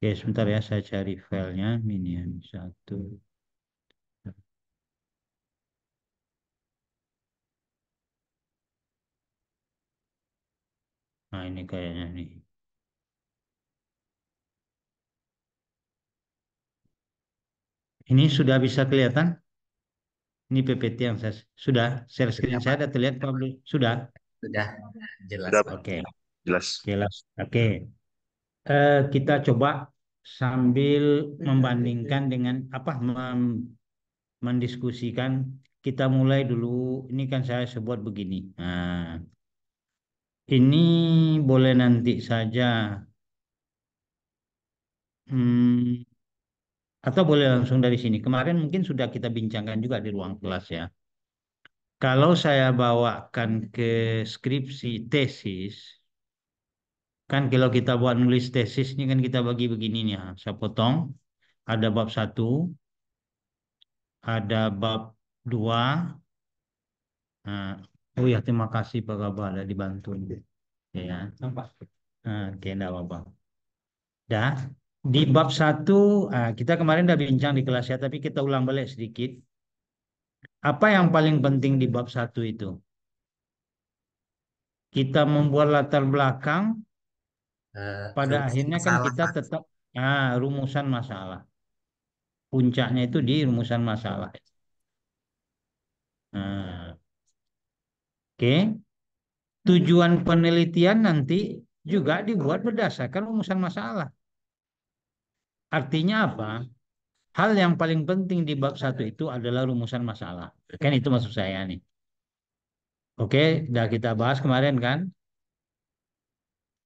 Oke, sebentar ya, saya cari filenya. Minion satu. Nah, ini kayaknya nih. Ini sudah bisa kelihatan? Ini PPT yang saya sudah share Sudah, screen saya Pak. ada terlihat Pak Abdul? Sudah. Sudah jelas, Sudah, Pak. Pak. Oke, Jelas. jelas. Oke. Kita coba sambil membandingkan dengan apa mendiskusikan. Kita mulai dulu. Ini kan saya sebut begini. Nah, ini boleh nanti saja. Hmm, atau boleh langsung dari sini. Kemarin mungkin sudah kita bincangkan juga di ruang kelas ya. Kalau saya bawakan ke skripsi tesis, kan kalau kita buat nulis tesis ini kan kita bagi begini nih ya. Saya potong, ada bab satu, ada bab dua. Nah, oh ya terima kasih Pak Gaba ada dibantu. Ya, nampak. Nah, oke, enggak apa-apa. Dah, di bab satu, kita kemarin udah bincang di kelas ya, tapi kita ulang balik sedikit. Apa yang paling penting di bab satu itu? Kita membuat latar belakang, pada Rumusan akhirnya kan masalah, kita Pak. tetap rumusan masalah. Puncaknya itu di rumusan masalah. Nah, oke. Tujuan penelitian nanti juga dibuat berdasarkan rumusan masalah. Artinya apa? Hal yang paling penting di bab satu itu adalah rumusan masalah. Kan itu maksud saya nih. Oke, udah kita bahas kemarin kan.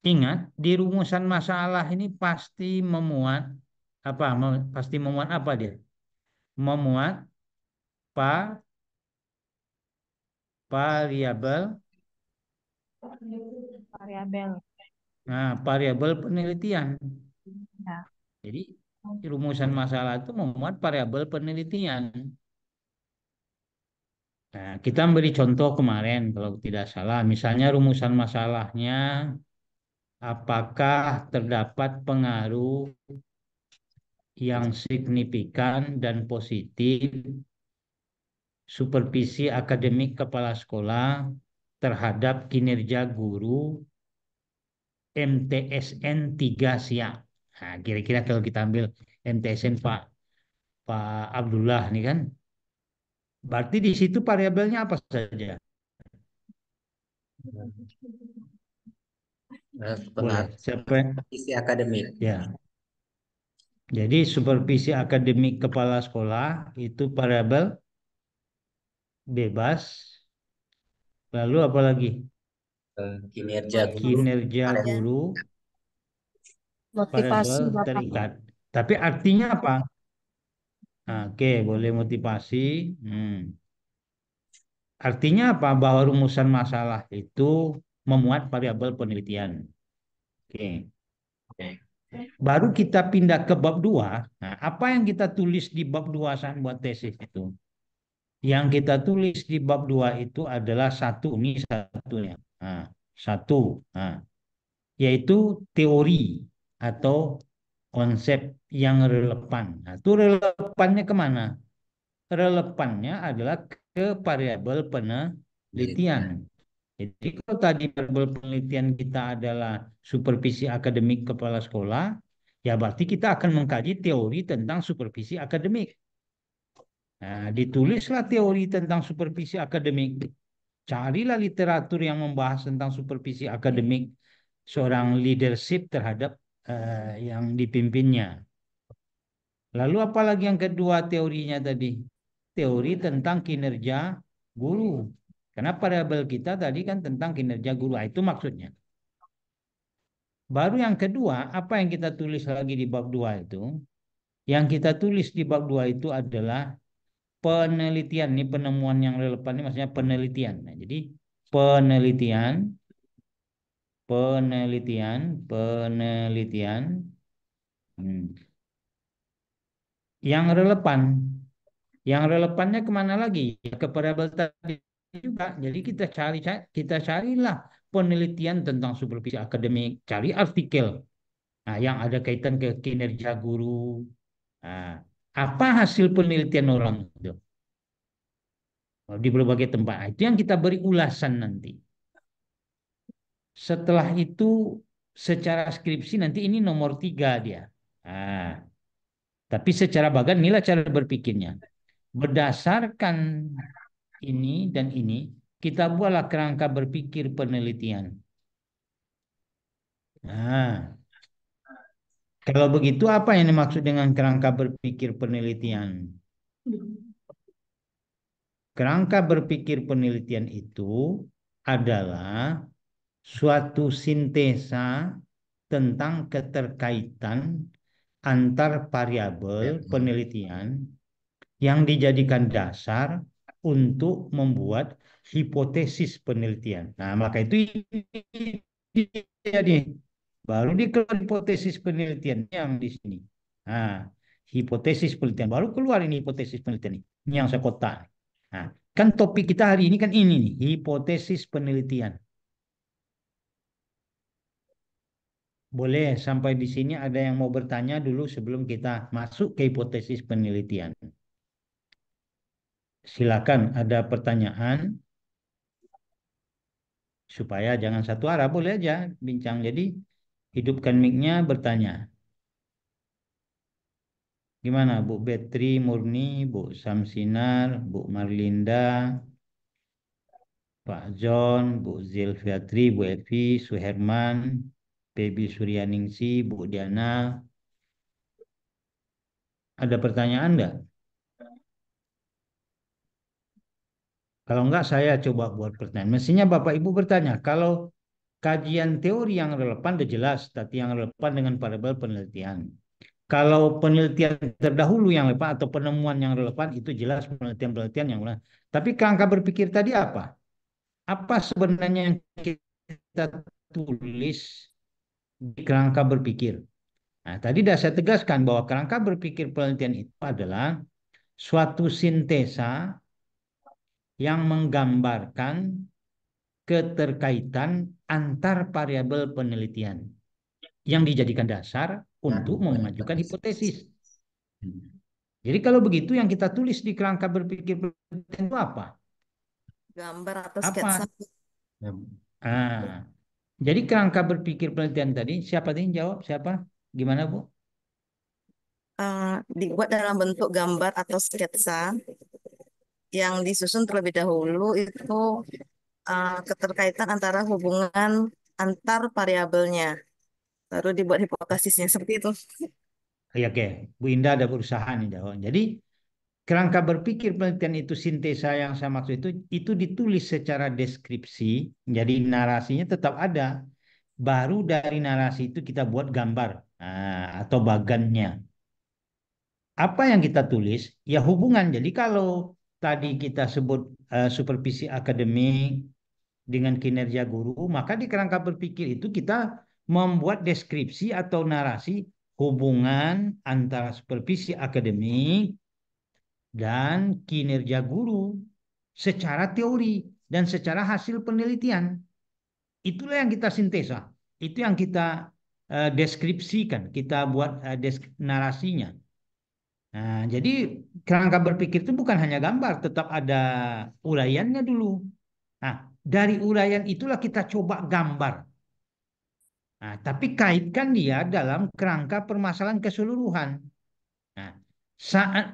Ingat, di rumusan masalah ini pasti memuat apa? Pasti memuat apa dia? Memuat pa variabel, Variabel. variabel penelitian. Ya. Jadi rumusan masalah itu memuat variabel penelitian. Nah, kita beri contoh kemarin kalau tidak salah, misalnya rumusan masalahnya apakah terdapat pengaruh yang signifikan dan positif supervisi akademik kepala sekolah terhadap kinerja guru MTSN 3 siap. Nah, kira-kira kalau kita ambil MTSN Pak Abdullah nih kan, berarti di situ variabelnya apa saja? Boleh. Pengaruh Siapa? isi akademik. Ya. Jadi supervisi akademik kepala sekolah itu variabel bebas. Lalu apa lagi? Kinerja guru Kinerja Ada guru variabel motivasi Bapak. terikat. Tapi artinya apa? Nah, oke, boleh motivasi. Hmm. Artinya apa? Bahwa rumusan masalah itu memuat variabel penelitian. Oke. Baru kita pindah ke bab 2. Nah, apa yang kita tulis di bab 2 saat buat tesis itu? Yang kita tulis di bab 2 itu adalah satu, ini satunya. Nah, satu, nah, yaitu teori atau konsep yang relevan. Nah, itu relevannya kemana? Relevannya adalah ke variabel penelitian. penelitian. Jadi kalau tadi variabel penelitian kita adalah supervisi akademik kepala sekolah, ya berarti kita akan mengkaji teori tentang supervisi akademik. Nah, ditulislah teori tentang supervisi akademik. Carilah literatur yang membahas tentang supervisi akademik seorang leadership terhadap yang dipimpinnya. Lalu apalagi yang kedua teorinya tadi? Teori tentang kinerja guru. Karena variabel kita tadi kan tentang kinerja guru. Nah, itu maksudnya. Baru yang kedua, apa yang kita tulis lagi di bab 2 itu? Yang kita tulis di bab 2 itu adalah penelitian. Ini penemuan yang relevan ini maksudnya penelitian. Nah, jadi penelitian, penelitian yang relevan. Yang relevannya kemana lagi? Ya, ke variabel tadi juga. Jadi kita carilah penelitian tentang supervisi akademik, cari artikel. Nah, yang ada kaitan ke kinerja guru. Nah, apa hasil penelitian orang itu di berbagai tempat? Nah, itu yang kita beri ulasan nanti. Setelah itu secara skripsi nanti ini nomor 3 dia. Nah, tapi secara bagan inilah cara berpikirnya. Berdasarkan ini dan ini, kita buatlah kerangka berpikir penelitian. Nah, kalau begitu apa yang dimaksud dengan kerangka berpikir penelitian? Kerangka berpikir penelitian itu adalah suatu sintesa tentang keterkaitan antar variabel penelitian yang dijadikan dasar untuk membuat hipotesis penelitian. Nah, maka itu jadi baru dikeluar hipotesis penelitian yang di sini. Nah, hipotesis penelitian baru keluar ini hipotesis penelitian ini yang saya kotak. Nah, kan topik kita hari ini kan ini nih, hipotesis penelitian. Boleh sampai di sini ada yang mau bertanya dulu sebelum kita masuk ke hipotesis penelitian. Silakan ada pertanyaan supaya jangan satu arah boleh aja bincang. Jadi hidupkan mic-nya bertanya. Gimana Bu Betri Murni, Bu Samsinar, Bu Marlinda, Pak John, Bu Zilfiatri, Bu Evi, Suherman, Baby Suryaningsi, Bu Diana. Ada pertanyaan enggak? Kalau enggak saya coba buat pertanyaan. Mestinya Bapak Ibu bertanya. Kalau kajian teori yang relevan sudah jelas, tapi yang relevan dengan variabel penelitian. Kalau penelitian terdahulu yang relevan atau penemuan yang relevan itu jelas penelitian-penelitian yang relevan. Tapi kerangka berpikir tadi apa? Apa sebenarnya yang kita tulis di kerangka berpikir? Nah, tadi sudah saya tegaskan bahwa kerangka berpikir penelitian itu adalah suatu sintesa yang menggambarkan keterkaitan antar variabel penelitian yang dijadikan dasar untuk memajukan hipotesis. Jadi kalau begitu yang kita tulis di kerangka berpikir penelitian itu apa? Gambar atau sketsa. Apa? Ah, jadi kerangka berpikir penelitian tadi siapa tadi yang jawab? Siapa? Gimana Bu? Dibuat dalam bentuk gambar atau sketsa yang disusun terlebih dahulu itu keterkaitan antara hubungan antar variabelnya. Baru dibuat hipotesisnya seperti itu. Ya, oke, Bu Indah ada berusaha nih jawab. Jadi kerangka berpikir penelitian itu sintesa yang saya maksud itu ditulis secara deskripsi, jadi narasinya tetap ada. Baru dari narasi itu kita buat gambar atau bagannya. Apa yang kita tulis? Ya hubungan. Jadi kalau tadi kita sebut supervisi akademik dengan kinerja guru, maka di kerangka berpikir itu kita membuat deskripsi atau narasi hubungan antara supervisi akademik dan kinerja guru secara teori dan secara hasil penelitian. Itulah yang kita sintesa. Itu yang kita deskripsikan, kita buat narasinya. Nah, jadi kerangka berpikir itu bukan hanya gambar, tetap ada uraiannya dulu. Nah, dari uraian itulah kita coba gambar. Nah, tapi kaitkan dia dalam kerangka permasalahan keseluruhan. Nah,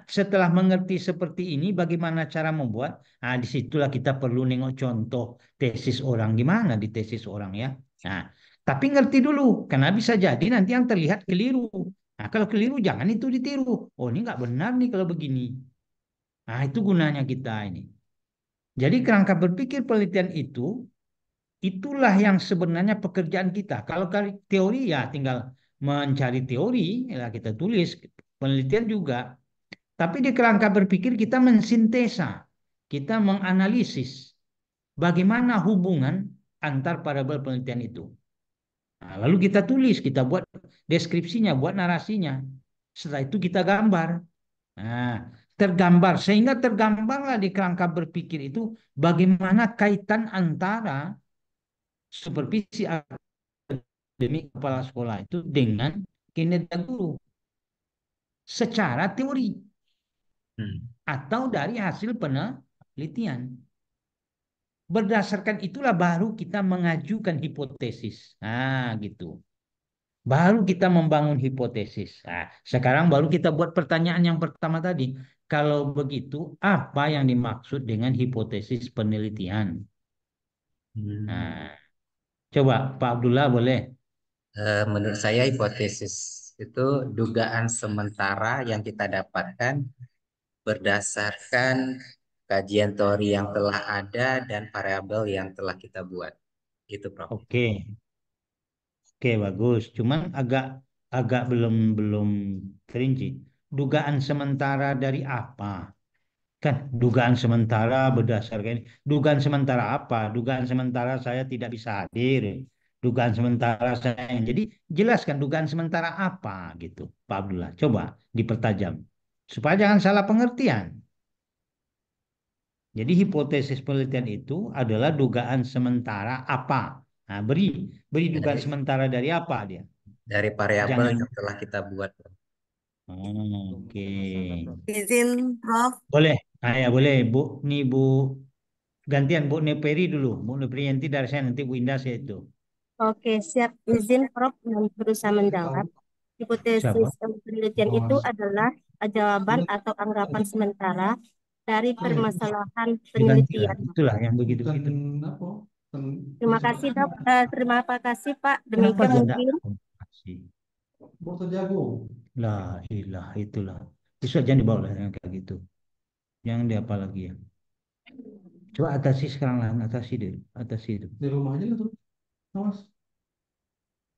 setelah mengerti seperti ini, bagaimana cara membuat? Nah, disitulah kita perlu nengok contoh tesis orang gimana di tesis orang ya. Nah, tapi ngerti dulu, karena bisa jadi nanti yang terlihat keliru. Nah, kalau keliru jangan itu ditiru. Oh, ini nggak benar nih kalau begini. Nah, itu gunanya kita ini. Jadi kerangka berpikir penelitian itulah yang sebenarnya pekerjaan kita. Kalau teori ya tinggal mencari teori, ya kita tulis. Penelitian juga. Tapi di kerangka berpikir kita mensintesa, kita menganalisis bagaimana hubungan antar variabel penelitian itu. Nah, lalu kita tulis, kita buat deskripsinya, buat narasinya. Setelah itu kita gambar. Nah, tergambar sehingga tergambarlah di kerangka berpikir itu bagaimana kaitan antara supervisi akademik akademik kepala sekolah itu dengan kinerja guru secara teori Hmm. atau dari hasil penelitian. Berdasarkan itulah baru kita mengajukan hipotesis. Nah, gitu. Baru kita membangun hipotesis. Nah, sekarang baru kita buat pertanyaan yang pertama tadi. Kalau begitu, apa yang dimaksud dengan hipotesis penelitian? Hmm. Nah, coba Pak Abdullah boleh. Menurut saya hipotesis itu dugaan sementara yang kita dapatkan berdasarkan kajian teori yang telah ada dan variabel yang telah kita buat. Itu, Prof. Oke, oke bagus. Cuman agak agak belum belum terinci. Dugaan sementara dari apa? Kan dugaan sementara berdasarkan dugaan sementara apa? Dugaan sementara saya tidak bisa hadir. Dugaan sementara saya. Jadi jelaskan dugaan sementara apa gitu, Pak Abdullah. Coba dipertajam supaya jangan salah pengertian. Jadi hipotesis penelitian itu adalah dugaan sementara apa? Nah, beri dugaan Dari, sementara dari apa dia? dari variabel Jangan. yang telah kita buat, Prof. Oke. Izin, Prof. Boleh. Nah, ya boleh, Bu. Nih Bu gantian Bu Neperi dulu. Bu Neperi nanti dari saya nanti Bu Indah saya itu. Oke, siap. Izin Prof yang berusaha menjawab. Siapa? Hipotesis penelitian itu adalah jawaban atau anggapan sementara dari permasalahan Digantilah. penelitian. Itulah yang begitu gitu. Terima kasih, Dok. Terima kasih, Pak. Kenapa Demikian dia enggak? mungkin. Lah, ilah itulah. Bisa jangan dibawa lah yang kayak gitu. Yang dia apa lagi ya? Coba atasi sekarang lah, atasi deh, atasi itu. Di rumah aja lah tuh, Mas.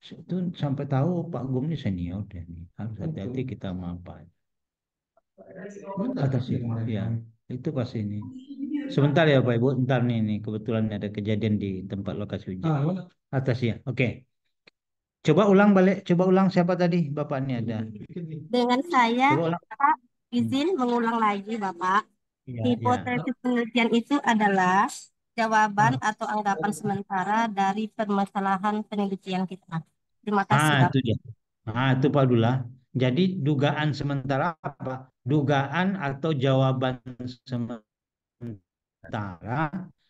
Itu sampai tahu Pak Gum ini senior deh nih. Harus hati-hati Betul. kita mau apa. Bentar, Atasi, dia kemarin. ya. Itu pasti ini. Sebentar ya Pak Ibu, ntar nih kebetulan ada kejadian di tempat lokasi ujian. Mana? Atas ya, oke. Coba ulang balik, coba ulang siapa tadi bapaknya ada. Dengan saya, Coba ulang. Pak, izin mengulang lagi, Bapak. Iya, iya. Hipotesis penelitian itu adalah jawaban Ah, atau anggapan sementara dari permasalahan penelitian kita. Terima kasih, Bapak. itu dia. Itu Pak Dula. Jadi dugaan sementara apa? Dugaan atau jawaban sementara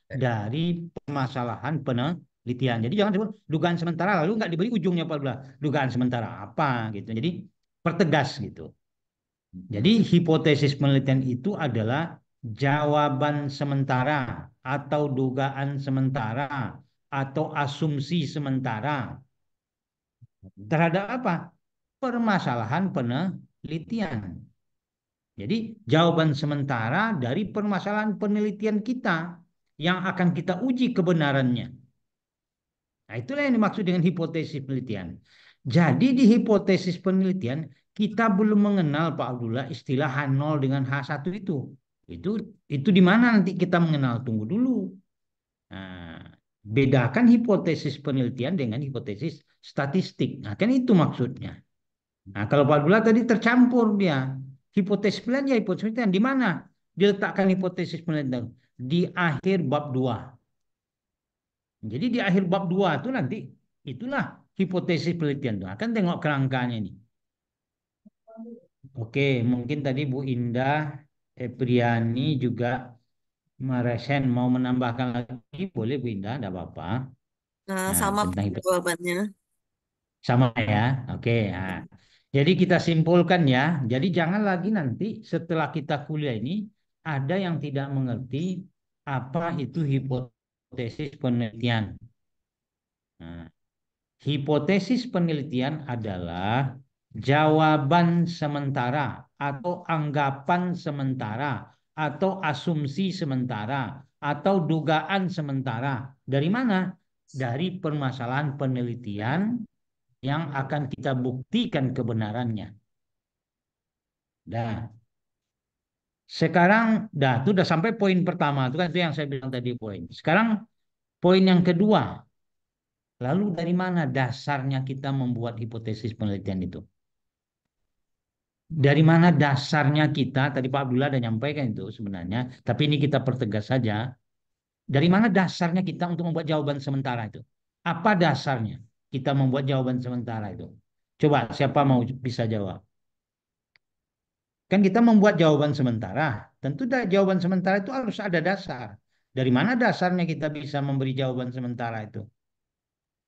dari permasalahan penelitian. Jadi jangan sebut dugaan sementara lalu nggak diberi ujungnya Pak Dula. Dugaan sementara apa gitu. Jadi pertegas gitu. Jadi hipotesis penelitian itu adalah jawaban sementara atau dugaan sementara atau asumsi sementara terhadap apa? Permasalahan penelitian. Jadi jawaban sementara dari permasalahan penelitian kita yang akan kita uji kebenarannya. Nah, itulah yang dimaksud dengan hipotesis penelitian. Jadi di hipotesis penelitian kita belum mengenal Pak Abdullah istilah H0 dengan H1 itu. Itu di mana nanti kita mengenal? Tunggu dulu. Nah, bedakan hipotesis penelitian dengan hipotesis statistik. Nah, kan itu maksudnya. Nah, kalau Pak Abdullah tadi tercampur dia. Hipotesis penelitian, ya hipotesis penelitian. Di mana diletakkan hipotesis penelitian? Di akhir bab 2. Jadi di akhir bab 2 itu nanti itulah hipotesis penelitian tuh. Akan tengok kerangkanya ini. Oke, mungkin tadi Bu Indah Epriani juga meresen mau menambahkan lagi, boleh Bu Indah, tidak apa-apa. Nah, Sama tentang hipotesis jawabannya. sama ya. Oke, nah. Jadi kita simpulkan ya. Jadi jangan lagi nanti setelah kita kuliah ini ada yang tidak mengerti apa itu hipotesis penelitian. Nah, hipotesis penelitian adalah jawaban sementara atau anggapan sementara atau asumsi sementara atau dugaan sementara. Dari mana? Dari permasalahan penelitian yang akan kita buktikan kebenarannya. Dah. Sekarang itu udah sampai poin pertama itu kan itu yang saya bilang tadi poin. Sekarang poin yang kedua. Lalu dari mana dasarnya kita membuat hipotesis penelitian itu? Dari mana dasarnya kita, tadi Pak Abdullah ada nyampaikan itu sebenarnya, tapi ini kita pertegas saja. Dari mana dasarnya kita untuk membuat jawaban sementara itu? Apa dasarnya? kita membuat jawaban sementara itu? Coba siapa mau bisa jawab? Kan kita membuat jawaban sementara. Tentu jawaban sementara itu harus ada dasar. Dari mana dasarnya kita bisa memberi jawaban sementara itu?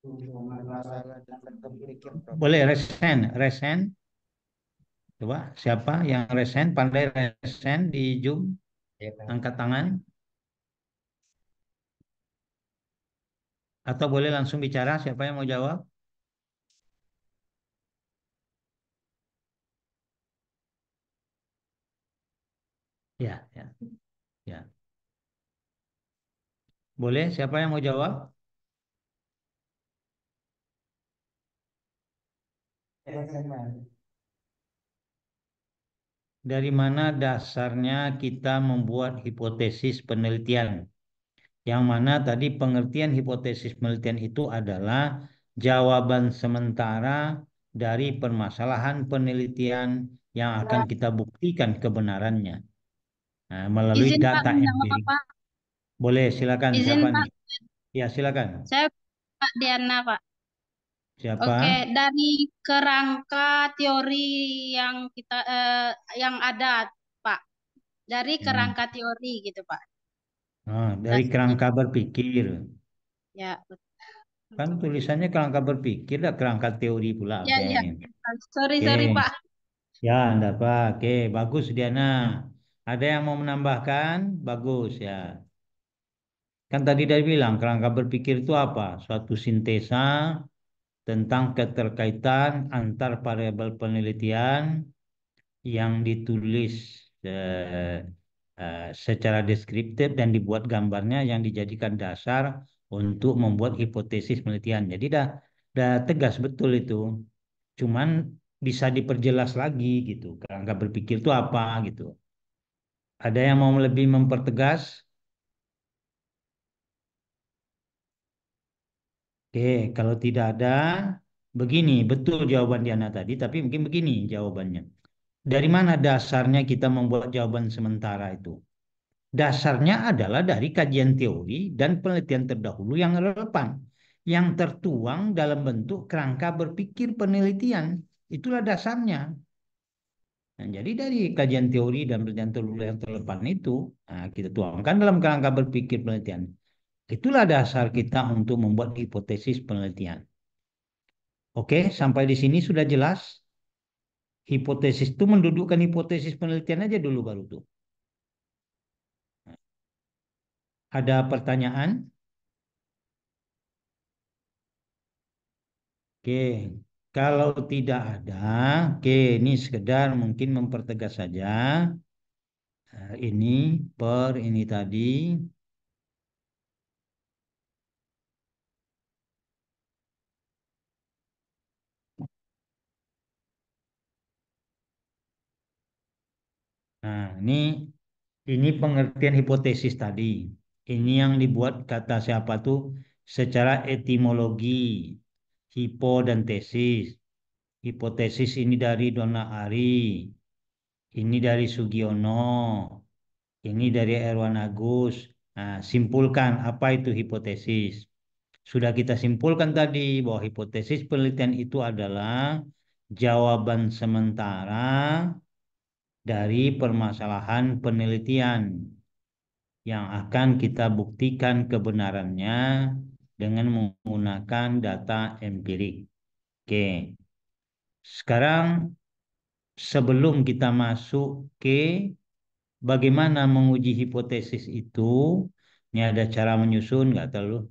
Masalah dasar berpikir, Prof. Boleh resen, resen. Coba siapa yang resen, pandai resen di Zoom, Ya, Kang. angkat tangan. Atau boleh langsung bicara, siapa yang mau jawab? Ya, ya, ya. Boleh, siapa yang mau jawab? Dari mana dasarnya kita membuat hipotesis penelitian? Yang mana tadi pengertian hipotesis penelitian itu adalah jawaban sementara dari permasalahan penelitian yang akan kita buktikan kebenarannya. Nah, melalui Izin Pak data menjawab empirik. Pak. Boleh, silakan. Izin Siapa Pak. nih? Ya, silakan. Saya Pak Diana Pak. Siapa? Oke, dari kerangka teori yang kita yang ada Pak. Dari Hmm. kerangka teori gitu Pak. Dari Dasarnya. kerangka berpikir. Ya, Kan tulisannya kerangka berpikir, dan kerangka teori pula. ya, Oke. ya. Sorry, Oke. sorry Pak. Ya, enggak apa. Oke, bagus Diana. Ada yang mau menambahkan? Bagus ya. Kan tadi dia bilang kerangka berpikir itu apa? Suatu sintesa tentang keterkaitan antar variabel penelitian yang ditulis eh, secara deskriptif dan dibuat gambarnya yang dijadikan dasar untuk membuat hipotesis penelitian. Jadi dah tegas betul itu. Cuman bisa diperjelas lagi gitu. Kerangka berpikir itu apa gitu. Ada yang mau lebih mempertegas? Oke, kalau tidak ada, begini, betul jawaban Diana tadi, tapi mungkin begini jawabannya. Dari mana dasarnya kita membuat jawaban sementara itu? Dasarnya adalah dari kajian teori dan penelitian terdahulu yang relevan, yang tertuang dalam bentuk kerangka berpikir penelitian. Itulah dasarnya. Nah, jadi dari kajian teori dan penelitian terdahulu yang relevan itu, nah, kita tuangkan dalam kerangka berpikir penelitian. Itulah dasar kita untuk membuat hipotesis penelitian. Oke, sampai di sini sudah jelas. Hipotesis itu mendudukkan hipotesis penelitian aja dulu baru tuh. Ada pertanyaan? Oke, kalau tidak ada, oke, ini sekedar mungkin mempertegas saja. Ini per ini tadi. Nah, ini pengertian hipotesis tadi. Ini yang dibuat kata siapa tuh secara etimologi, hipo dan tesis. Hipotesis ini dari Donna Ari, ini dari Sugiono, ini dari Erwan Agus. Nah, simpulkan apa itu hipotesis. Sudah kita simpulkan tadi bahwa hipotesis penelitian itu adalah jawaban sementara dari permasalahan penelitian yang akan kita buktikan kebenarannya dengan menggunakan data empirik. Oke, sekarang sebelum kita masuk ke bagaimana menguji hipotesis itu, ini ada cara menyusun, nggak terlalu.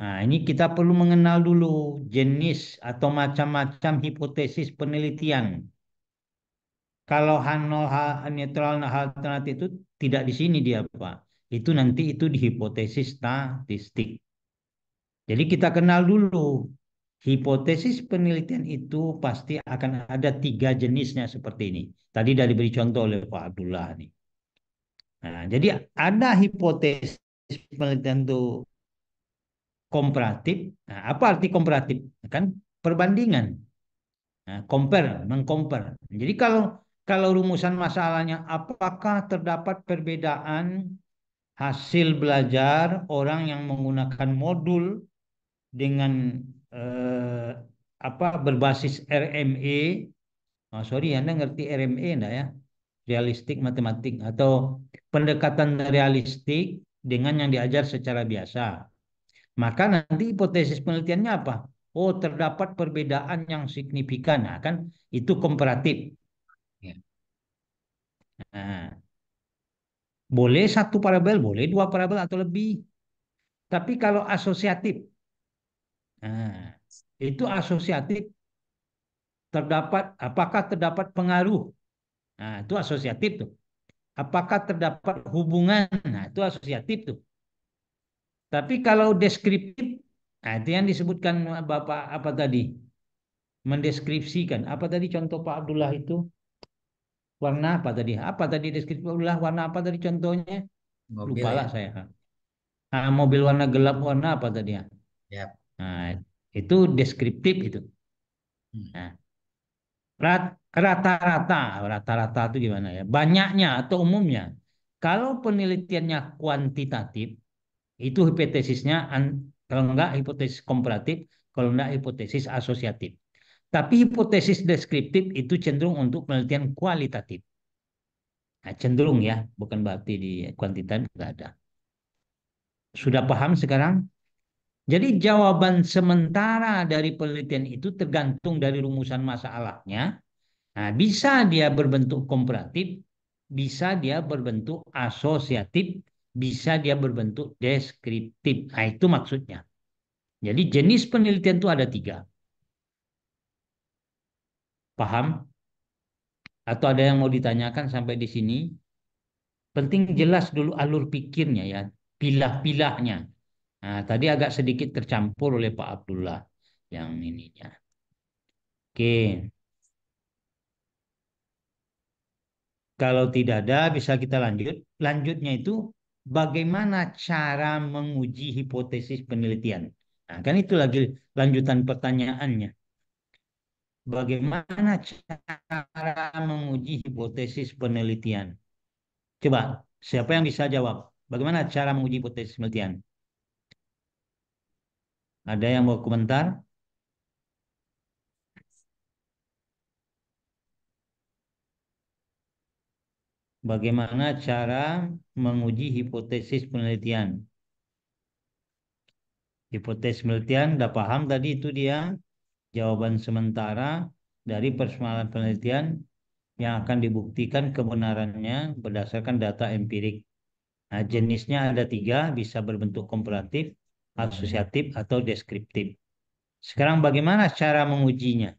Nah, ini kita perlu mengenal dulu jenis atau macam-macam hipotesis penelitian. Kalau H0, H netral, H alternatif itu tidak di sini dia, Pak. Itu nanti itu di hipotesis statistik. Jadi kita kenal dulu. Hipotesis penelitian itu pasti akan ada 3 jenisnya seperti ini. Tadi dari beri contoh oleh Pak Abdullah nih. Nah, jadi ada hipotesis penelitian itu komparatif. Nah, apa arti komparatif? Kan perbandingan. Nah, compare, mengcompare. Jadi kalau rumusan masalahnya apakah terdapat perbedaan hasil belajar orang yang menggunakan modul dengan eh, apa berbasis RME. Oh, sorry, Anda ngerti RME enggak ya? Realistik matematik atau pendekatan realistik dengan yang diajar secara biasa. Maka nanti hipotesis penelitiannya apa? Oh, terdapat perbedaan yang signifikan. Nah, kan itu komparatif. Ya. Nah, boleh satu parabel, boleh dua parabel atau lebih. Tapi kalau asosiatif, nah, itu asosiatif apakah terdapat pengaruh? Nah, itu asosiatif tuh. Apakah terdapat hubungan? Nah, itu asosiatif tuh. Tapi kalau deskriptif, nah itu yang disebutkan Bapak apa tadi? Mendeskripsikan. Apa tadi contoh Pak Abdullah itu? Warna apa tadi? Apa tadi deskripsi Pak Abdullah? Warna apa tadi contohnya? Mobil ya. Lupalah saya. Nah, mobil warna gelap warna apa tadi ya? Ya. Nah, itu deskriptif itu. Hmm. Nah, rata-rata, rata-rata itu gimana ya? Banyaknya atau umumnya. Kalau penelitiannya kuantitatif, itu hipotesisnya kalau enggak hipotesis komparatif, kalau enggak hipotesis asosiatif. Tapi hipotesis deskriptif itu cenderung untuk penelitian kualitatif. Nah, cenderung ya, bukan berarti di kuantitatif enggak ada. Sudah paham sekarang? Jadi jawaban sementara dari penelitian itu tergantung dari rumusan masalahnya. Nah, bisa dia berbentuk komparatif, bisa dia berbentuk asosiatif, bisa dia berbentuk deskriptif. Nah, itu maksudnya. Jadi jenis penelitian itu ada tiga. Paham? Atau ada yang mau ditanyakan sampai di sini? Penting jelas dulu alur pikirnya ya, pilah-pilahnya. Nah, tadi agak sedikit tercampur oleh Pak Abdullah yang ininya. Oke, kalau tidak ada bisa kita lanjut. Lanjutnya itu bagaimana cara menguji hipotesis penelitian. Nah, kan itu lagi lanjutan pertanyaannya. Bagaimana cara menguji hipotesis penelitian? Coba, siapa yang bisa jawab? Bagaimana cara menguji hipotesis penelitian? Ada yang mau komentar? Bagaimana cara menguji hipotesis penelitian? Hipotesis penelitian, udah paham tadi itu dia jawaban sementara dari persoalan penelitian yang akan dibuktikan kebenarannya berdasarkan data empirik. Nah, jenisnya ada tiga, bisa berbentuk komparatif, asosiatif, atau deskriptif. Sekarang bagaimana cara mengujinya?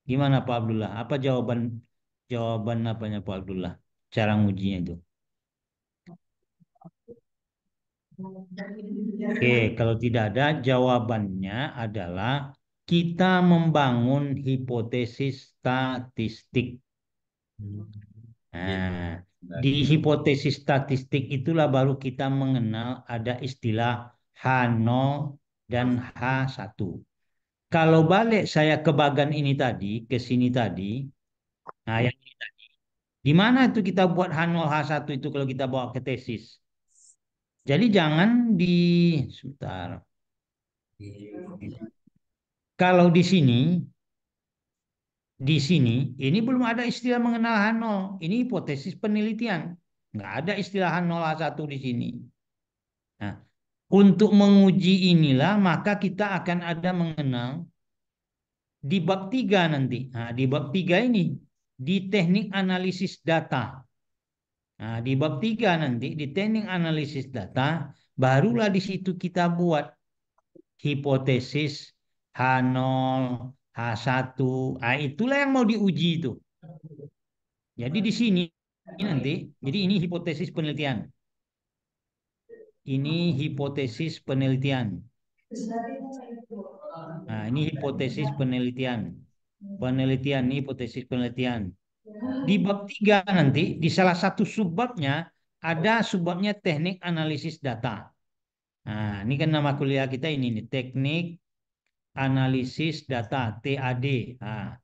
Gimana Pak Abdullah? Apa jawaban jawaban apanya Pak Abdullah? Cara mengujinya itu. Oke, kalau tidak ada jawabannya adalah kita membangun hipotesis statistik. Nah, di hipotesis statistik itulah baru kita mengenal ada istilah H0 dan H1. Kalau balik saya ke bagan ini tadi, ke sini tadi, nah yang ini tadi. Di mana itu kita buat H0, H1 itu kalau kita bawa ke tesis? Jadi jangan di sebentar. Kalau di sini ini belum ada istilah mengenal H0. Ini hipotesis penelitian. Nggak ada istilah H0, H1 di sini. Nah, untuk menguji inilah maka kita akan ada mengenal di bab 3 nanti. Nah, di bab 3 ini di teknik analisis data. Nah, di bab 3 nanti di teknik analisis data barulah di situ kita buat hipotesis H0, H1. Ah, itulah yang mau diuji itu. Jadi di sini nanti, jadi ini hipotesis penelitian. Ini hipotesis penelitian. Nah, ini hipotesis penelitian. Penelitian ini hipotesis penelitian. Di bab 3 nanti, di salah satu subbabnya, ada subbabnya teknik analisis data. Nah, ini kan nama kuliah kita ini nih, teknik analisis data, TAD. Nah,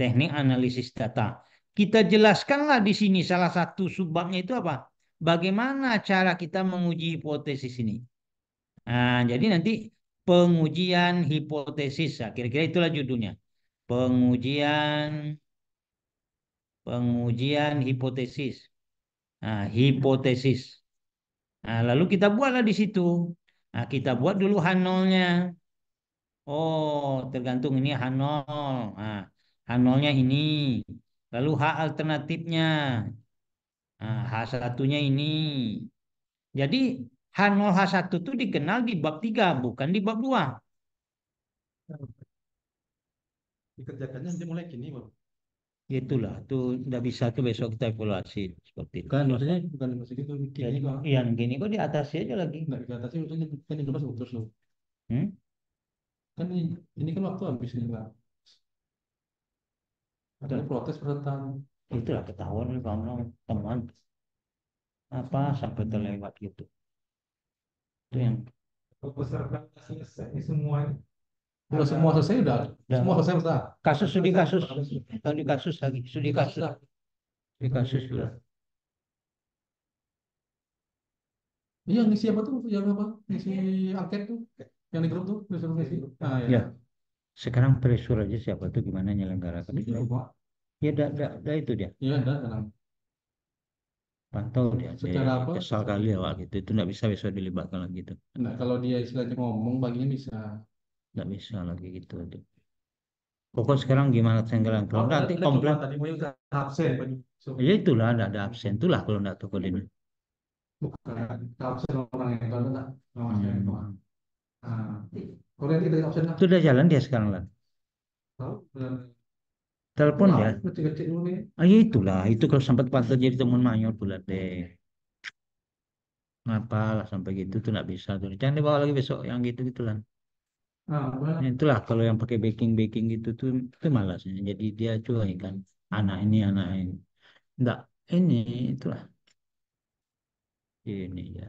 teknik analisis data. Kita jelaskanlah di sini salah satu subbabnya itu apa? Bagaimana cara kita menguji hipotesis ini? Nah, jadi nanti pengujian hipotesis. Nah, kira-kira itulah judulnya. Pengujian pengujian hipotesis. Nah, hipotesis. Nah, lalu kita buatlah di situ. Nah, kita buat dulu H0-nya. Oh, tergantung ini H0. Nah, H0-nya ini. Lalu H alternatifnya. Nah, H1-nya ini. Jadi H0 H1 itu dikenal di bab 3, bukan di bab 2. Dikerjakannya nanti mulai gini, Bang. Itulah, tuh udah bisa tuh besok kita evaluasi seperti itu. Bukan, maksudnya bukan maksud itu gini Jadi, kok. yang gini kok di atasnya aja lagi. Nggak di atasnya maksudnya kan ini terus terus loh. Hmm? Kan ini kan waktu habis nih, Bang. Ada protes peserta. Itulah ketahuan kalau teman apa sampai terlewat gitu. Itu yang Peserta selesai semua. Udah semua selesai udah. Udah. Semua selesai udah. kasus studi kasus studi kasus lagi studi kasus studi kasus sudah. Iya, ngisi apa tuh? Yang apa? Ngisi angket tuh. Yang di grup tuh, disuruh ngisi. Ah, ya. Ya. Sekarang pressure aja siapa tuh gimana nyelenggarakan Ini itu. coba. Ya dah itu dia. Iya, ada dalam. Pantau dia. Secara apa? Kesal kali awal gitu. Itu nggak bisa besok dilibatkan lagi itu. Nah, kalau dia istilahnya ngomong, baginya bisa. Nggak bisa lagi gitu. Pokok sekarang gimana tenggelam. Kalau nanti komplain. Tadi mau udah absen. Ya itulah ada absen. Itulah kalau nggak toko ini. Bukan absen orang yang kalau enggak. Hmm. Nah, kalau nanti kita absen lah. Itu udah jalan dia sekarang lah. Tahu? Telepon ya. Kecil-kecil dulu nih. Ah ya itulah. Itu kalau sempat pantau jadi teman mayor bulat deh. Ngapalah sampai gitu tuh nggak bisa tuh. Jangan dibawa lagi besok yang gitu gitulah. Nah, Nah, itulah kalau yang pakai backing gitu tuh itu malasnya. Jadi dia cuy kan anak ini anak ini. Enggak ini itulah ini ya.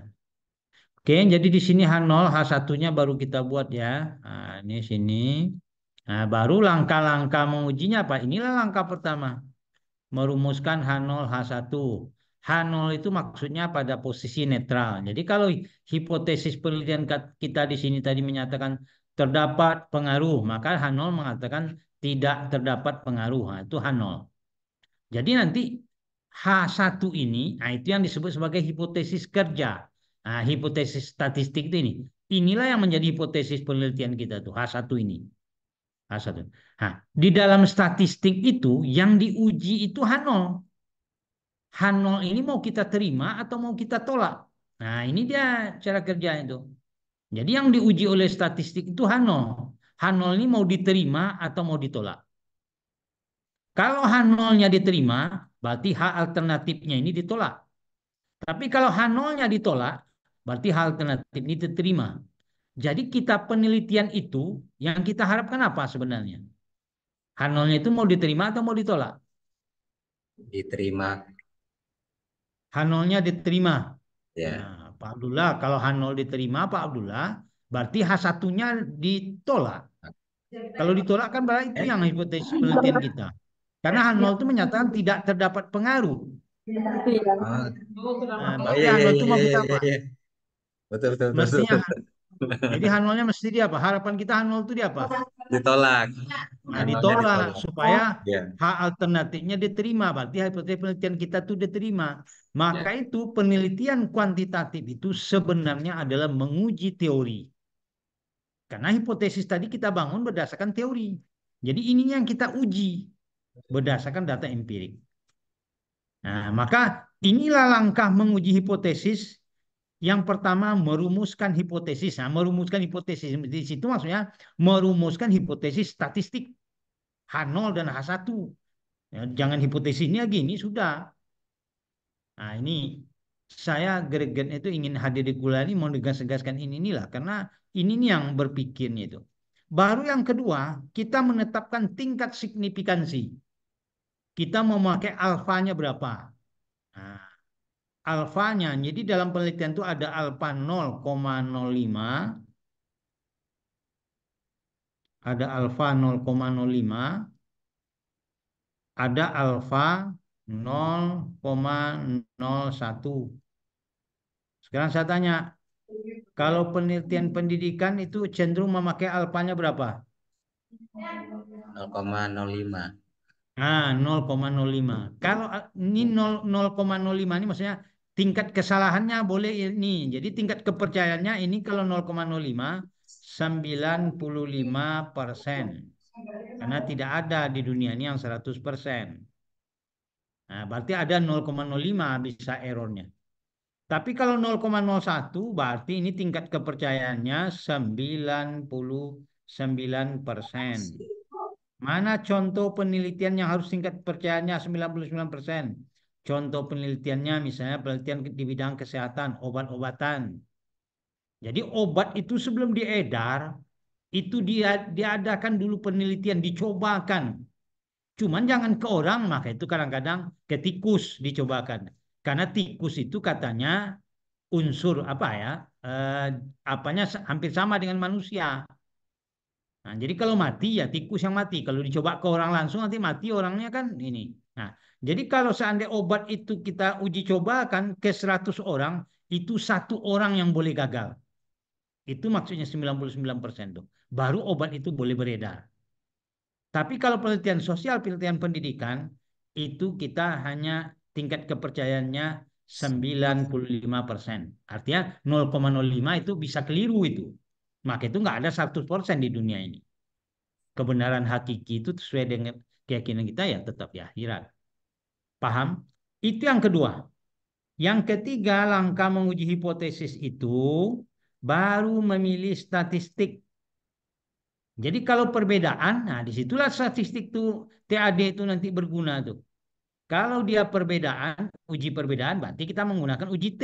Oke, jadi di sini H0, H1-nya baru kita buat ya. Nah, ini sini. Nah, baru langkah-langkah mengujinya apa? Inilah langkah pertama. Merumuskan H0, H1. H0 itu maksudnya pada posisi netral. Jadi kalau hipotesis penelitian kita di sini tadi menyatakan terdapat pengaruh, maka H0 mengatakan tidak terdapat pengaruh. Nah, itu H0. Jadi nanti H1 ini, nah itu yang disebut sebagai hipotesis kerja. Nah, hipotesis statistik itu ini. Inilah yang menjadi hipotesis penelitian kita tuh, H1 ini. H1. Nah, di dalam statistik itu yang diuji itu H0. H0 ini mau kita terima atau mau kita tolak. Nah, ini dia cara kerjanya itu. Jadi yang diuji oleh statistik itu H0. H0 ini mau diterima atau mau ditolak. Kalau H0-nya diterima, berarti H alternatifnya ini ditolak. Tapi kalau H0-nya ditolak, berarti H alternatif ini diterima. Jadi kita penelitian itu yang kita harapkan apa sebenarnya? H0-nya itu mau diterima atau mau ditolak? Diterima. H0-nya diterima. Ya. Nah, Pak Abdullah, kalau H0 diterima Pak Abdullah, berarti H1-nya ditolak. Kalau ditolak kan berarti itu yang hipotesis penelitian kita. Karena H0 itu menyatakan tidak terdapat pengaruh. Oh, Nah, oh berarti iya iya H0 itu iya mau iya kita iya. apa? Iya. Betul betul betul Mestinya. betul. Jadi H0-nya mesti dia apa? Harapan kita H0 itu dia apa? Ditolak. Nah, Anulnya ditolak ditolak. supaya Ya. hak alternatifnya diterima. Berarti hipotesis penelitian kita itu diterima. Maka itu penelitian kuantitatif itu sebenarnya adalah menguji teori. Karena hipotesis tadi kita bangun berdasarkan teori. Jadi ini yang kita uji berdasarkan data empirik. Nah, maka inilah langkah menguji hipotesis. Yang pertama merumuskan hipotesis. Nah, merumuskan hipotesis di situ maksudnya merumuskan hipotesis statistik H0 dan H1. Ya, jangan hipotesisnya gini sudah. Nah, ini saya greget itu ingin hadir di kuliah ini mau tegas-tegaskan ini inilah karena ini nih yang berpikirnya itu. Baru yang kedua, kita menetapkan tingkat signifikansi. Kita mau memakai alfanya berapa? Nah, alfanya, jadi dalam penelitian itu ada alfa 0,05, ada alfa 0,05, ada alfa 0,01. Sekarang saya tanya, Kalau penelitian pendidikan itu cenderung memakai alfanya berapa? 0,05. 0,05. Kalau ini 0,05 ini maksudnya tingkat kesalahannya boleh ini. Jadi tingkat kepercayaannya ini kalau 0,05 95%. Karena tidak ada di dunia ini yang 100%. Nah, berarti ada 0,05 bisa errornya. Tapi kalau 0,01 berarti ini tingkat kepercayaannya 99%. Mana contoh penelitian yang harus tingkat kepercayaannya 99%? Contoh penelitiannya misalnya penelitian di bidang kesehatan, obat-obatan. Jadi obat itu sebelum diedar, itu dia diadakan dulu penelitian, dicobakan. Cuman jangan ke orang, maka itu kadang-kadang ke tikus dicobakan. Karena tikus itu katanya unsur apa ya, eh, apanya hampir sama dengan manusia. Nah, jadi kalau mati ya tikus yang mati. Kalau dicoba ke orang langsung nanti mati orangnya kan ini. Nah, jadi kalau seandainya obat itu kita uji cobakan ke 100 orang, itu satu orang yang boleh gagal. Itu maksudnya 99% tuh. Baru obat itu boleh beredar. Tapi kalau penelitian sosial, penelitian pendidikan, itu kita hanya tingkat kepercayaannya 95%. Artinya 0,05 itu bisa keliru itu. Maka itu nggak ada 100% di dunia ini. Kebenaran hakiki itu sesuai dengan keyakinan kita ya tetap di akhirat. Paham? Itu yang kedua. Yang ketiga, langkah menguji hipotesis itu baru memilih statistik. Jadi kalau perbedaan, nah disitulah statistik tuh TAD itu nanti berguna tuh. Kalau dia perbedaan, uji perbedaan berarti kita menggunakan uji T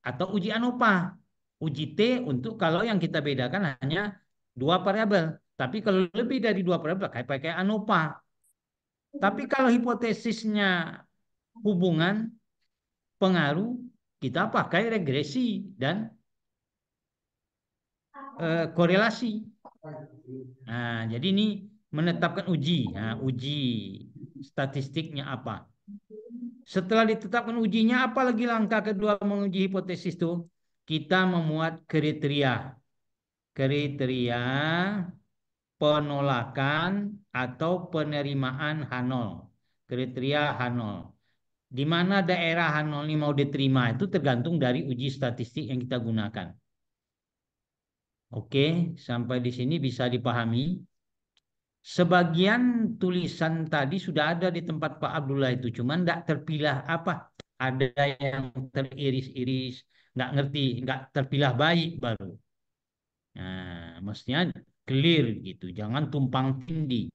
atau uji ANOVA. Uji T untuk kalau yang kita bedakan hanya dua variabel. Tapi kalau lebih dari dua variabel pakai ANOVA. Tapi kalau hipotesisnya hubungan pengaruh, kita pakai regresi dan korelasi. Nah, jadi ini menetapkan uji. Nah, uji statistiknya apa? Setelah ditetapkan ujinya, apa lagi langkah kedua menguji hipotesis itu? Kita memuat kriteria. Kriteria penolakan atau penerimaan H0. Kriteria H0. Di mana daerah H0 ini mau diterima itu tergantung dari uji statistik yang kita gunakan. Oke, sampai di sini bisa dipahami. Sebagian tulisan tadi sudah ada di tempat Pak Abdullah itu, cuman nggak terpilah apa. Ada yang teriris-iris, nggak ngerti, nggak terpilah baik baru. Nah, mestinya clear gitu, jangan tumpang tindih.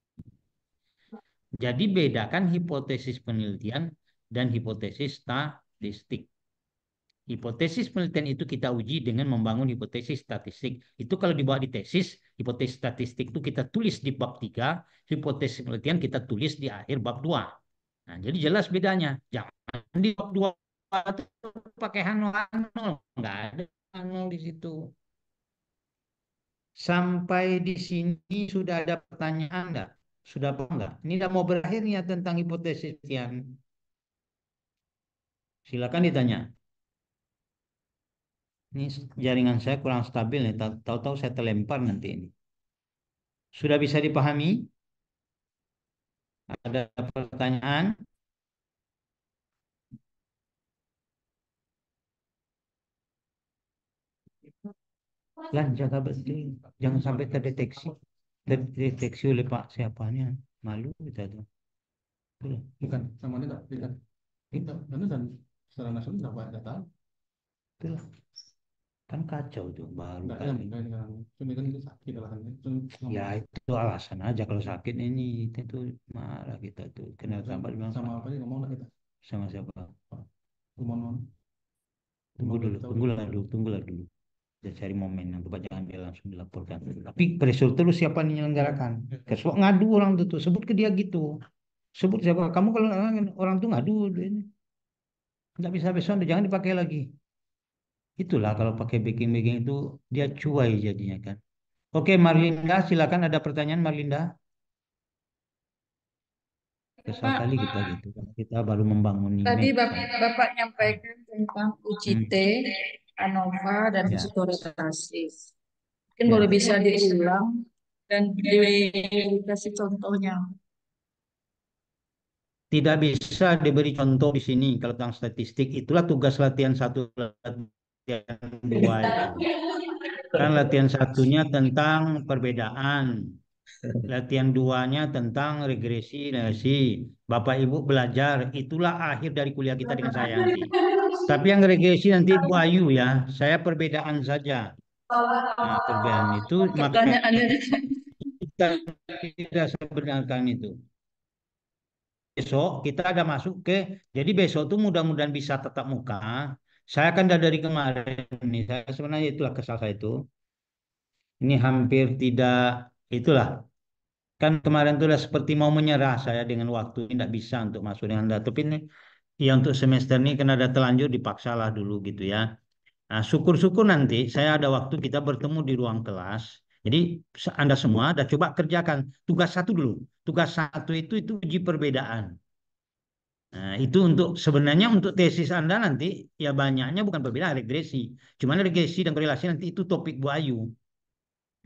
Jadi bedakan hipotesis penelitian dan hipotesis statistik. Hipotesis penelitian itu kita uji dengan membangun hipotesis statistik. Itu kalau dibawa di tesis, hipotesis statistik itu kita tulis di bab 3, hipotesis penelitian kita tulis di akhir bab 2. Nah, jadi jelas bedanya. Jangan di bab 2 pakai H0, nggak ada H0 di situ. Sampai di sini sudah ada pertanyaan enggak? Sudah apa enggak? Ini udah mau berakhirnya tentang hipotesis penelitian. Silakan ditanya. Ini jaringan saya kurang stabil nih. Tahu-tahu saya terlempar nanti ini. Sudah bisa dipahami? Ada pertanyaan? Lan jaga betul. Jangan sampai terdeteksi. Terdeteksi oleh Pak siapanya. Malu kita tuh. Tuh, Bukan, sama ini enggak, bukan. Itu, dan secara nasional enggak tahu. tuh. Kan kacau tuh baru Enggak, kali. Cuma kan itu sakit lah kan. Ya itu alasan aja kalau sakit ini itu marah kita tuh. Kenapa sampai bilang sama apa aja ngomong lah kita. sama siapa? Ngomong. Tunggulah dulu. Dan cari momen yang tepat, jangan dia langsung dilaporkan. Tapi pressure terus siapa yang menyelenggarakan? Kesok ngadu orang tuh, sebut ke dia gitu. Sebut siapa? Kamu kalau orang tuh ngadu, nggak bisa besok, jangan dipakai lagi. Itulah kalau pakai backing-backing itu dia cuai jadinya kan. Oke, Marlinda, silakan ada pertanyaan Marlinda. Kesal kali kita gitu. Kita baru membangun Tadi image. Bapak nyampaikan tentang uji T ANOVA dan Ya, psikoretasi. Mungkin boleh ya. bisa diulang dan dikasih contohnya. Tidak bisa diberi contoh di sini kalau tentang statistik. Itulah tugas latihan 1, latihan 2 itu. Kan latihan 1-nya tentang perbedaan. Latihan 2-nya tentang regresi, regresi. Bapak Ibu belajar, itulah akhir dari kuliah kita dengan saya nanti. Tapi yang regresi nanti Bu Ayu ya, saya perbedaan saja. Nah, perbedaan itu makanya Pertanyaannya kita tidak sebenarkan itu. Besok kita ada masuk ke, jadi besok tuh mudah-mudahan bisa tatap muka. Saya kan dari kemarin nih, saya sebenarnya itulah kesal saya itu. Ini hampir tidak, itulah. Kan kemarin tuh udah seperti mau menyerah saya dengan waktu, tidak bisa untuk masuk dengan Anda. Tapi ini, ya untuk semester ini karena ada terlanjur dipaksalah dulu gitu ya. Nah, syukur-syukur nanti saya ada waktu kita bertemu di ruang kelas. Jadi Anda semua ada coba kerjakan tugas 1 dulu. Tugas 1 itu uji perbedaan. Nah, itu untuk sebenarnya untuk tesis Anda nanti ya banyaknya bukan perbedaan regresi. Cuman regresi dan korelasi nanti itu topik Bu Ayu.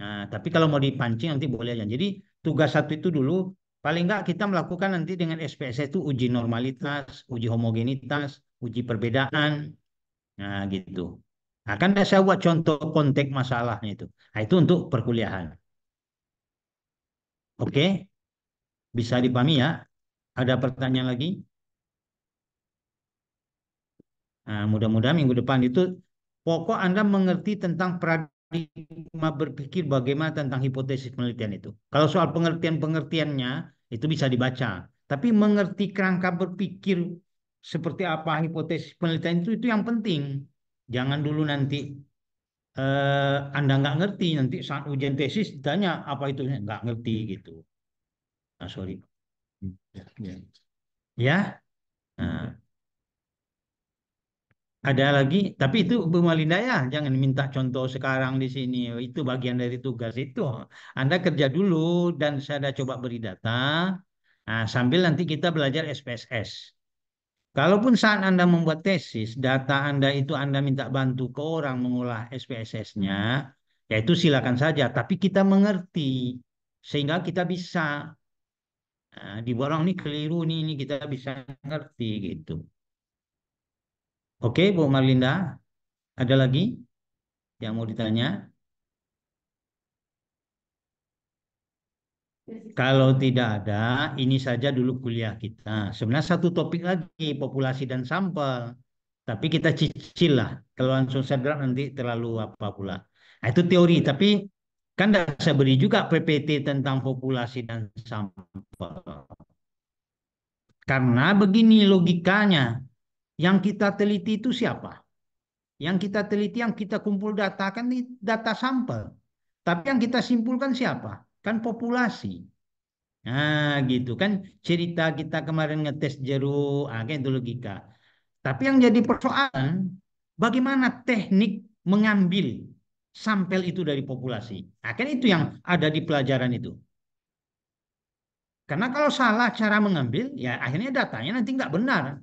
Nah, tapi kalau mau dipancing nanti boleh aja. Jadi tugas 1 itu dulu paling enggak kita melakukan nanti dengan SPSS itu uji normalitas, uji homogenitas, uji perbedaan. Nah, gitu. Nah, kan saya buat contoh konteks masalahnya itu. Nah, itu untuk perkuliahan. Oke, bisa dipahami ya? Ada pertanyaan lagi? Nah, mudah-mudahan minggu depan itu pokok Anda mengerti tentang paradigma berpikir bagaimana tentang hipotesis penelitian itu. Kalau soal pengertian-pengertiannya itu bisa dibaca. Tapi mengerti kerangka berpikir seperti apa hipotesis penelitian itu yang penting. Jangan dulu nanti Anda nggak ngerti, nanti saat ujian tesis ditanya apa itu nggak ngerti gitu. Nah, sorry. Ya. Ya. Nah, ada lagi, tapi itu Bu Malinda ya, jangan minta contoh sekarang di sini. Itu bagian dari tugas itu. Anda kerja dulu dan saya ada coba beri data. Nah, sambil nanti kita belajar SPSS. Kalaupun saat Anda membuat tesis, data Anda itu Anda minta bantu ke orang mengolah SPSS-nya, ya itu silakan saja. Tapi kita mengerti sehingga kita bisa dibuat orang ini keliru nih, ini kita bisa ngerti gitu. Oke, Bu Marlinda, ada lagi yang mau ditanya? Kalau tidak ada, ini saja dulu kuliah kita. Sebenarnya 1 topik lagi, populasi dan sampel. Tapi kita cicil lah. Kalau langsung sedang nanti terlalu apa pula. Nah, itu teori. Tapi kan saya beri juga PPT tentang populasi dan sampel. Karena begini logikanya. Yang kita teliti itu siapa? Yang kita teliti, yang kita kumpul data kan data sampel. Tapi yang kita simpulkan siapa? Kan populasi. Nah, gitu kan cerita kita kemarin ngetes jeruk, kayak itu logika. Tapi yang jadi persoalan, bagaimana teknik mengambil sampel itu dari populasi. Nah, kan itu yang ada di pelajaran itu. Karena kalau salah cara mengambil, ya akhirnya datanya nanti nggak benar.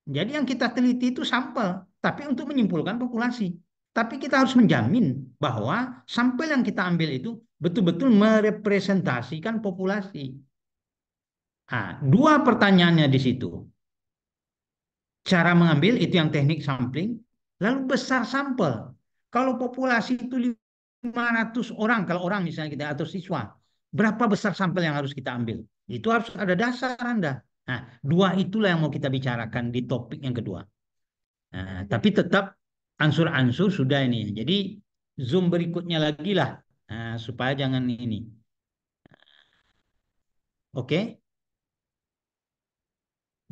Jadi yang kita teliti itu sampel, tapi untuk menyimpulkan populasi. Tapi kita harus menjamin bahwa sampel yang kita ambil itu betul-betul merepresentasikan populasi. Nah, 2 pertanyaannya di situ. Cara mengambil itu yang teknik sampling, lalu besar sampel. Kalau populasi itu 500 orang, kalau orang misalnya kita atau siswa, berapa besar sampel yang harus kita ambil? Itu harus ada dasar Anda. Nah, 2 itulah yang mau kita bicarakan di topik yang kedua. Nah, tapi tetap ansur-ansur sudah ini. Jadi Zoom berikutnya lagi lah, nah, supaya jangan ini. Oke?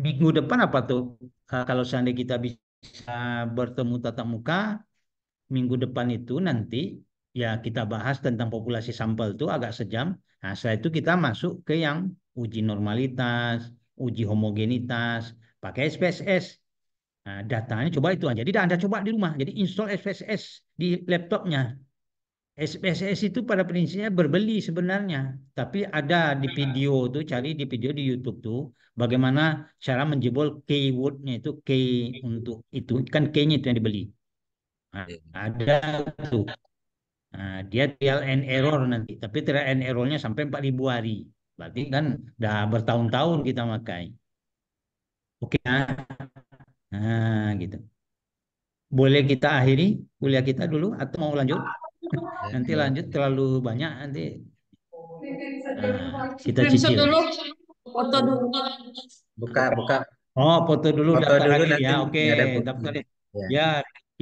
Minggu depan apa tuh? Kalau seandainya kita bisa bertemu tatap muka, minggu depan itu nanti ya kita bahas tentang populasi sampel itu agak sejam. Nah, setelah itu kita masuk ke yang uji normalitas, uji homogenitas, pakai SPSS. Nah, datanya coba itu aja. Jadi Anda coba di rumah. Jadi install SPSS di laptopnya. SPSS itu pada prinsipnya berbeli sebenarnya. Tapi ada di video tuh, cari di video di YouTube tuh, bagaimana cara menjebol keywordnya itu key untuk itu. Kan key-nya itu yang dibeli. Nah, ada tuh. Nah, dia trial and error nanti, tapi trial and errornya sampai 4.000 hari. Berarti kan udah bertahun-tahun kita pakai. Oke, nah gitu. Boleh kita akhiri kuliah kita dulu atau mau lanjut? Nanti lanjut terlalu banyak nanti. Nah, kita Screenshot cicil. dulu, foto dulu. Buka Oh, foto dulu foto daftar dulu hadir nanti ya. Oke, ada bukti. daftar. Ya, Ya,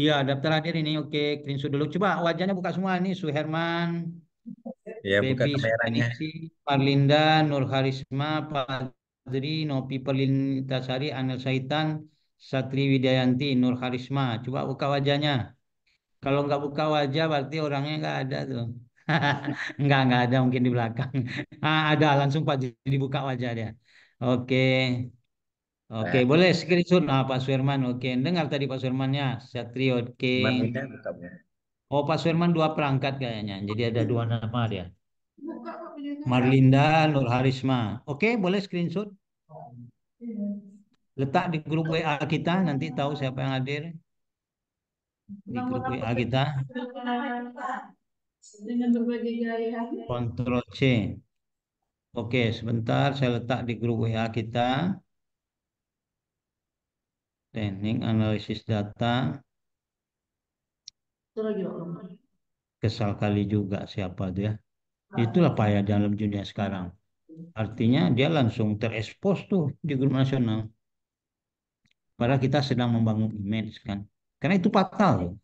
iya daftar hadir ini. Oke, screenshot dulu. Coba wajahnya buka semua ini. Suherman, ya buka Baby kameranya. Sukaningsi, Marlinda, Nur Harisma, Padri, Nopi Perlintasari, Anel Saitan, Satri Widayanti, Nur Harisma. Coba buka wajahnya. Kalau nggak buka wajah berarti orangnya nggak ada tuh. Nggak ada mungkin di belakang. Ada langsung Pak jadi buka wajah dia. Oke, oke Nah, boleh screenshot. Nah Pak Suherman, oke. Dengar tadi Pak Suhermannya, Satri, oke. Marlinda buka Bu. Oh Pak Suherman dua perangkat kayaknya. Jadi ada dua nama dia. Marlinda, Nur Harisma. Oke, boleh screenshot. Letak di grup WA kita, nanti tahu siapa yang hadir di grup WA kita. Dengan berbagai gaya. Ctrl C. Oke, sebentar saya letak di grup WA kita. Teknik analisis data. Itu lagi Pak. Kesal kali juga siapa dia. Itulah payah dalam dunia sekarang. Artinya dia langsung terekspos tuh di grup nasional. Padahal kita sedang membangun image kan. Karena itu fatal loh.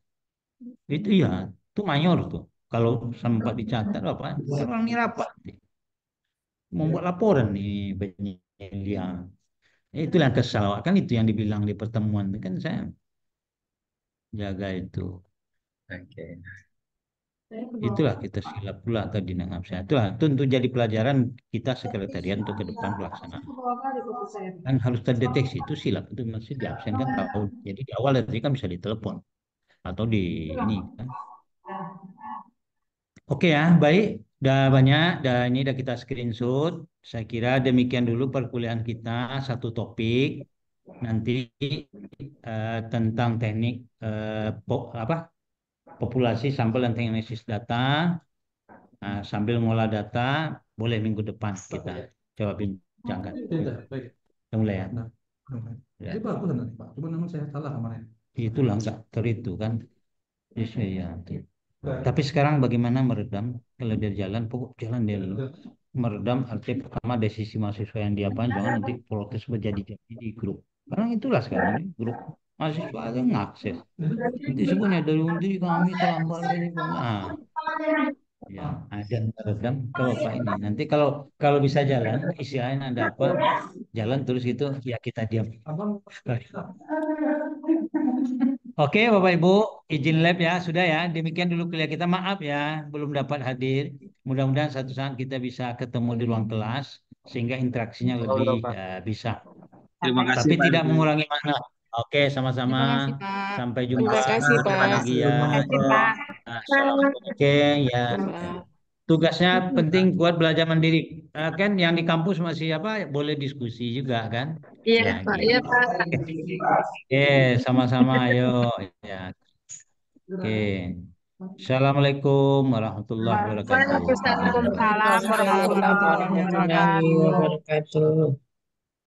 Itu ya, itu mayor tuh. Kalau sempat dicatat apa? Orang ini rapat. Membuat laporan nih penyidik. Itulah yang kesal. Kan itu yang dibilang di pertemuan. Kan saya jaga itu. Oke. Itulah kita silap pula tadi nangap saya. Itulah itu untuk jadi pelajaran kita sekretariat untuk ke depan pelaksanaan. Kan harus terdeteksi itu silap itu masih diabsen kan tahu. Jadi di awal tadi kan bisa ditelepon atau di ini kan. Oke ya, baik. Udah banyak, ini udah kita screenshot. Saya kira demikian dulu perkuliahan kita satu topik. Nanti tentang teknik apa populasi sampel dan teknik analisis data. Nah, sambil ngolah data, boleh minggu depan kita coba bincangkan. Tidak, baik. Kita mulai ya. Nah, Ya. jadi bagus kan Pak. Cuma namun saya salah kemarin. Itulah nggak itu kan. Yes, ya. Tapi sekarang bagaimana meredam kalau dia jalan, pokok jalan dia dulu. Meredam artinya pertama dari sisi mahasiswa yang dia jangan nanti protes berjadi-jadi di grup. Karena itulah sekarang ini grup mahasiswa yang ngakses. Nanti sebenarnya dari undi kami terlambat ini. Nah, ya, ada meredam ke Bapak ini. Nanti kalau kalau bisa jalan, istilahnya ada apa? Jalan terus gitu, ya kita diam. Oke, Bapak Ibu, izin lab ya, sudah ya. Demikian dulu kuliah kita. Maaf ya, belum dapat hadir. Mudah-mudahan satu saat kita bisa ketemu di ruang kelas sehingga interaksinya lebih bisa. Terima kasih Tapi Pak. tidak mengurangi makna. Oke, sama-sama. Terima kasih, Pak. Sampai Terima jumpa. kasih Ketemu Pak. lagi ya. Terima kasih, Pak. Oke, ya. Tugasnya penting buat belajar mandiri. Kan yang di kampus masih apa? Boleh diskusi juga kan? Iya Ya, Pak, gitu. iya Pak. Oke, sama-sama. Ayo. Ya. Oke. Assalamualaikum warahmatullahi wabarakatuh. Waalaikumsalam Waalaikumsalam warahmatullahi warahmatullahi wabarakatuh. wabarakatuh.